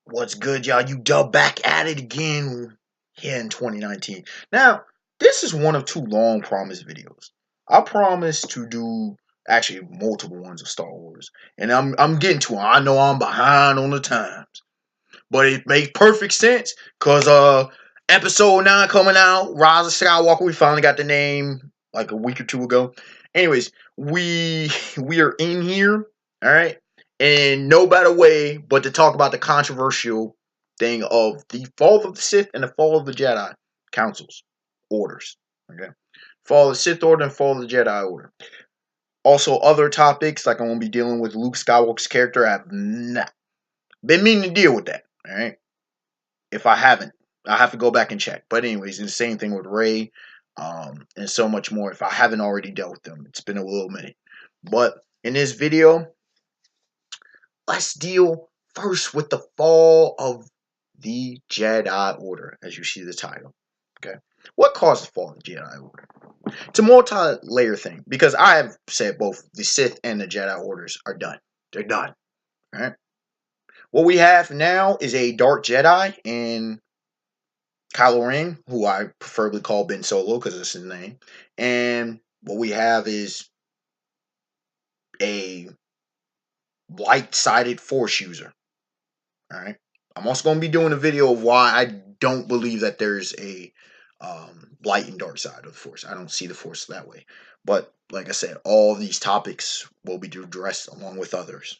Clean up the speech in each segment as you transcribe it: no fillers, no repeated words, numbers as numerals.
What's good, y'all? You dub back at it again here in 2019. Now, this is one of two long promised videos. I promised to do actually multiple ones of Star Wars, and I'm getting to it. I know I'm behind on the times, but it makes perfect sense because episode 9 coming out, Rise of Skywalker. We finally got the name like a week or two ago. Anyways, we are in here, all right, and no better way but to talk about the controversial thing of the fall of the Sith and the fall of the Jedi councils, orders. Okay, fall of the Sith Order and fall of the Jedi Order. Also, other topics like I'm gonna be dealing with Luke Skywalker's character. I have not been meaning to deal with that. All right, if I haven't, I have to go back and check. But anyways, the same thing with Ray, and so much more. If I haven't already dealt with them, it's been a little minute. But in this video, let's deal first with the fall of the Jedi Order, as you see the title. Okay, what caused the fall of the Jedi Order? It's a multi-layer thing because I have said both the Sith and the Jedi Orders are done. They're done. All right. What we have now is a Dark Jedi and Kylo Ren, who I preferably call Ben Solo because it's his name. And what we have is a light-sided Force user. Alright? I'm also going to be doing a video of why I don't believe that there's a light and dark side of the Force. I don't see the Force that way. But, like I said, all these topics will be addressed along with others.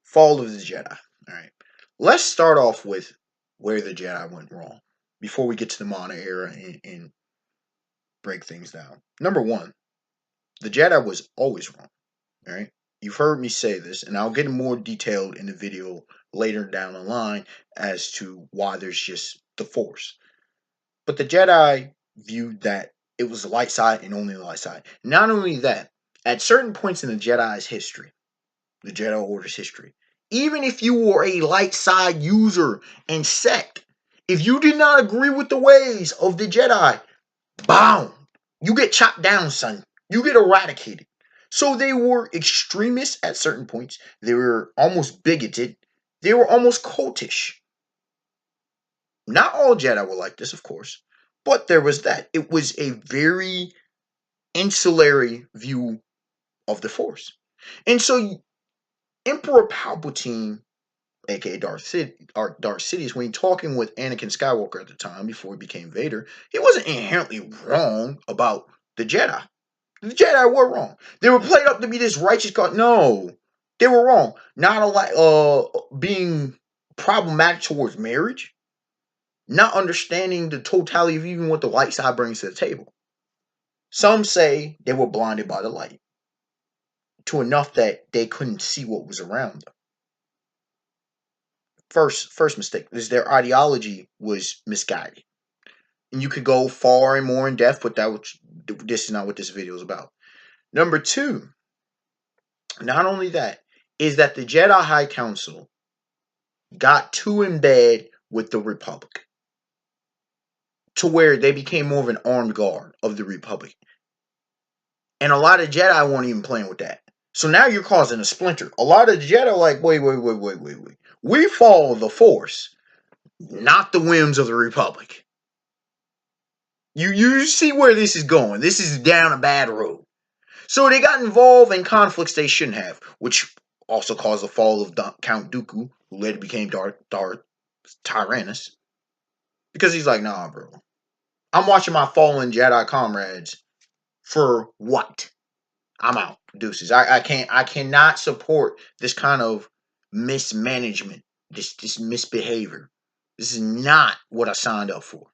Fall of the Jedi. Alright. Let's start off with where the Jedi went wrong before we get to the modern era and break things down. Number one, the Jedi was always wrong. All right, you've heard me say this, and I'll get more detailed in the video later down the line as to why there's just the Force. But the Jedi viewed that it was the light side and only the light side. Not only that, at certain points in the Jedi's history, the Jedi Order's history, even if you were a light side user and sect, if you did not agree with the ways of the Jedi, boom, you get chopped down, son. You get eradicated. So they were extremists at certain points. They were almost bigoted. They were almost cultish. Not all Jedi were like this, of course, but there was that. It was a very insular view of the Force. And so Emperor Palpatine, aka Darth Sidious, when talking with Anakin Skywalker at the time before he became Vader, he wasn't inherently wrong about the Jedi. The Jedi were wrong. They were played up to be this righteous God. No, they were wrong. Not being problematic towards marriage, not understanding the totality of even what the light side brings to the table. Some say they were blinded by the light to enough that they couldn't see what was around them. First mistake is their ideology was misguided. And you could go far and more in depth, but this is not what this video is about. Number two, not only that, is that the Jedi High Council got too in bed with the Republic to where they became more of an armed guard of the Republic. And a lot of Jedi weren't even playing with that. So now you're causing a splinter. A lot of the Jedi are like, wait. We follow the Force, not the whims of the Republic. You see where this is going. This is down a bad road. So they got involved in conflicts they shouldn't have, which also caused the fall of Count Dooku, who later became Darth Tyrannus. Because he's like, nah, bro. I'm watching my fallen Jedi comrades for what? I'm out. Deuces. I cannot support this kind of mismanagement, this misbehavior. This is not what I signed up for.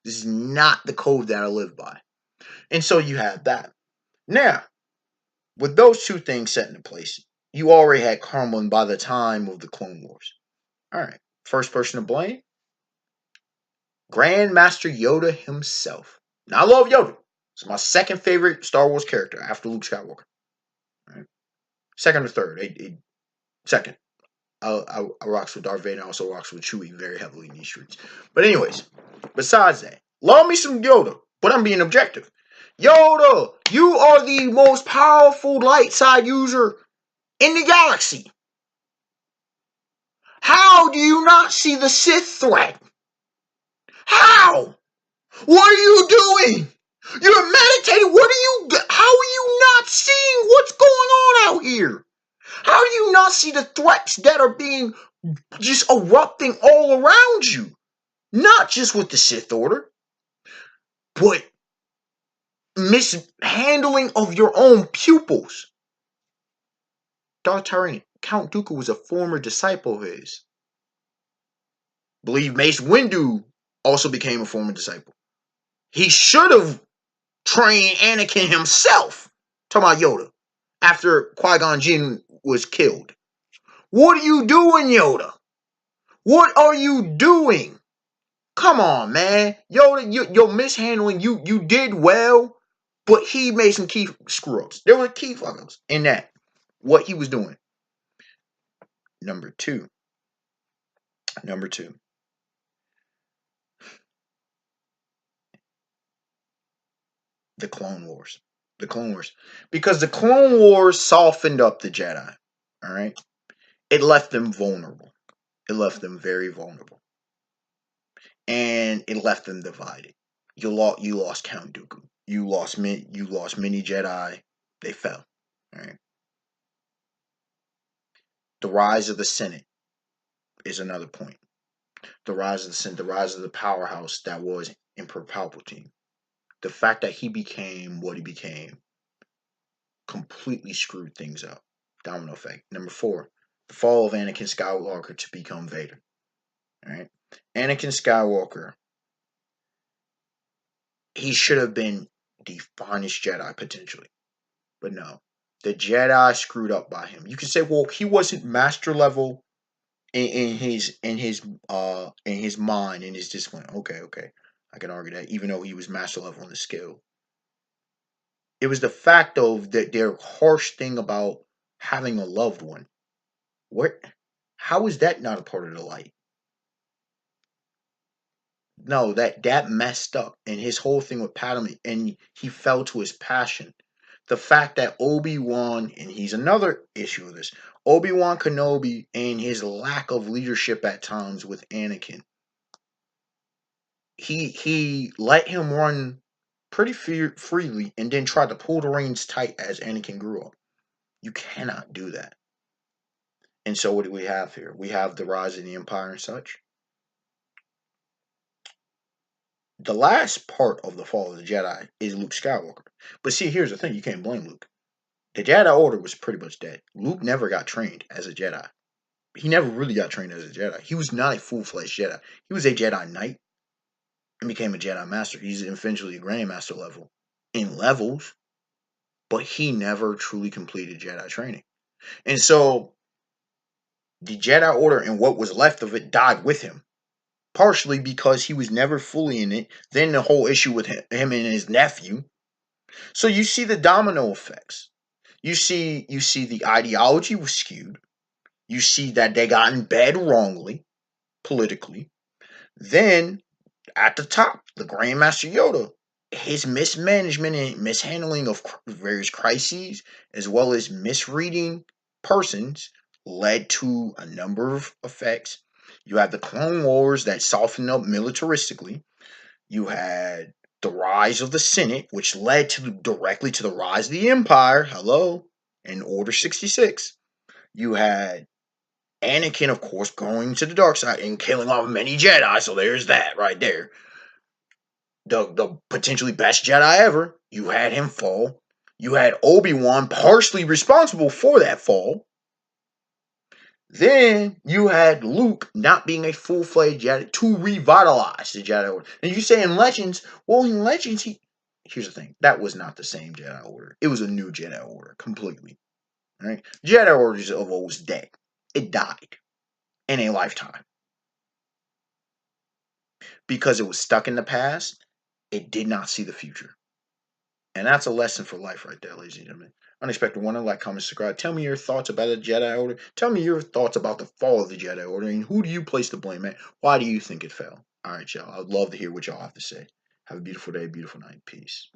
This is not the code that I live by. And so you have that. Now, with those two things set in place, you already had crumbling by the time of the Clone Wars. Alright. First person to blame? Grandmaster Yoda himself. Now, I love Yoda. It's my second favorite Star Wars character after Luke Skywalker. Right? Second or third. Second. I rocks with Darth Vader. I also rocks with Chewie very heavily in these streets. But anyways, besides that, love me some Yoda, but I'm being objective. Yoda, you are the most powerful light side user in the galaxy. How do you not see the Sith threat? How? What are you doing? You're meditating. How are you not seeing what's going on out here? How do you not see the threats that are being just erupting all around you? Not just with the Sith Order, but mishandling of your own pupils. Darth Tyranny, Count Dooku was a former disciple of his. Believe Mace Windu also became a former disciple. He should have trained Anakin himself. Talking about Yoda. After Qui-Gon Jinn was killed. What are you doing, Yoda? What are you doing? Come on, man. Yoda, you're mishandling. You did well, but he made some key screw-ups. There were key fuck-ups in that. What he was doing. Number two. The Clone Wars. Because the Clone Wars softened up the Jedi. Alright? It left them vulnerable. It left them very vulnerable. And it left them divided. You lost Count Dooku. You lost many Jedi. They fell. Alright? The rise of the Senate is another point. The rise of the Senate, the rise of the powerhouse that was Emperor Palpatine. The fact that he became what he became completely screwed things up. Domino effect. Number 4, the fall of Anakin Skywalker to become Vader. Alright? Anakin Skywalker, he should have been the finest Jedi potentially. But no. The Jedi screwed up by him. You can say, well, he wasn't master level in his mind, in his discipline. Okay. I can argue that, even though he was master level in the skill. It was the fact of that their harsh thing about having a loved one. How is that not a part of the light? No, that messed up. And his whole thing with Padme, and he fell to his passion. The fact that Obi-Wan, and he's another issue of this, Obi-Wan Kenobi and his lack of leadership at times with Anakin. He let him run pretty freely and then tried to pull the reins tight as Anakin grew up. You cannot do that. And so what do we have here? We have the rise of the Empire and such. The last part of the fall of the Jedi is Luke Skywalker. But see, here's the thing. You can't blame Luke. The Jedi Order was pretty much dead. Luke never got trained as a Jedi. He never really got trained as a Jedi. He was not a full-fledged Jedi. He was a Jedi Knight and became a Jedi Master. He's eventually a Grandmaster level in levels, but he never truly completed Jedi training. And so the Jedi Order and what was left of it died with him. Partially because he was never fully in it. Then the whole issue with him and his nephew. So you see the domino effects. You see the ideology was skewed. You see that they got in bed wrongly, politically. Then, at the top, the Grandmaster Yoda, his mismanagement and mishandling of various crises, as well as misreading persons, led to a number of effects. You had the Clone Wars that softened up militaristically. You had the rise of the Senate, which led directly to the rise of the Empire. Hello, and Order 66. You had Anakin, of course, going to the dark side and killing off many Jedi. So there's that right there. The potentially best Jedi ever. You had him fall. You had Obi-Wan partially responsible for that fall. Then you had Luke not being a full-fledged Jedi to revitalize the Jedi Order. And you say in Legends, well, in Legends, here's the thing. That was not the same Jedi Order. It was a new Jedi Order, completely. Right? Jedi Order of old was dead. It died in a lifetime. Because it was stuck in the past, it did not see the future. And that's a lesson for life right there, ladies and gentlemen. Unexpected Wonder, like, comment, subscribe. Tell me your thoughts about the Jedi Order. Tell me your thoughts about the fall of the Jedi Order. And who do you place the blame at? Why do you think it fell? All right, y'all. I'd love to hear what y'all have to say. Have a beautiful day, beautiful night. Peace.